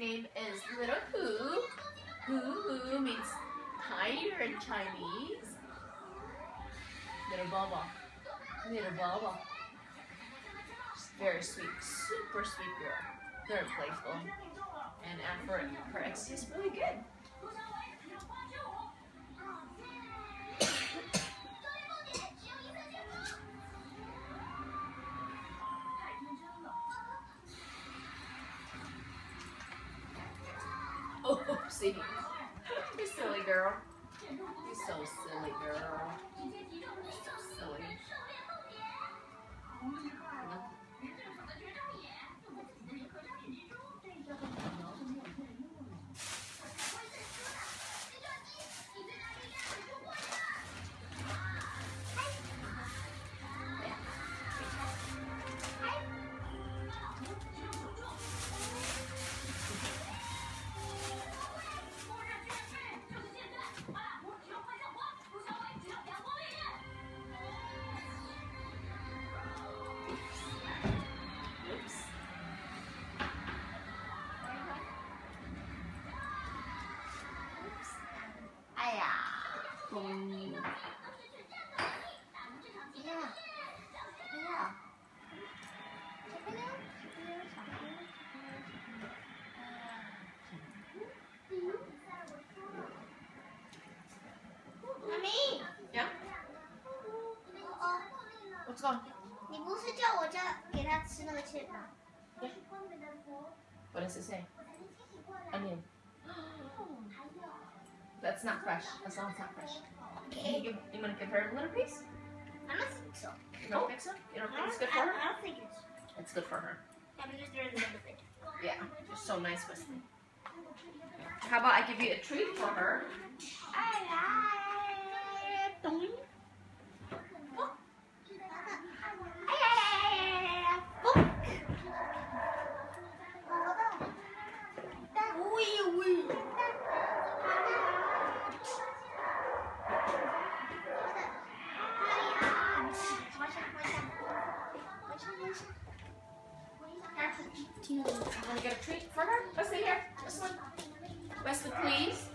name is Little Who. Who means tiger in Chinese. Little Baba. Little Baba. She's very sweet, super sweet girl. Very playful. And her XC is really good. Oh, see. You silly girl. You're so silly, girl. So silly. What's going on? 你不是叫我给他吃那个切吗？ What does it say? Onion. That's not fresh. That sounds not fresh. You want to give her a little piece? I don't think so. You don't think so? You don't think it's good for her? I don't think it's. It's good for her. I'm just doing a little bit. Yeah, you're so nice with me. How about I give you a treat for her? Want to get a treat for her? Let's see here. This one. Wesley, please.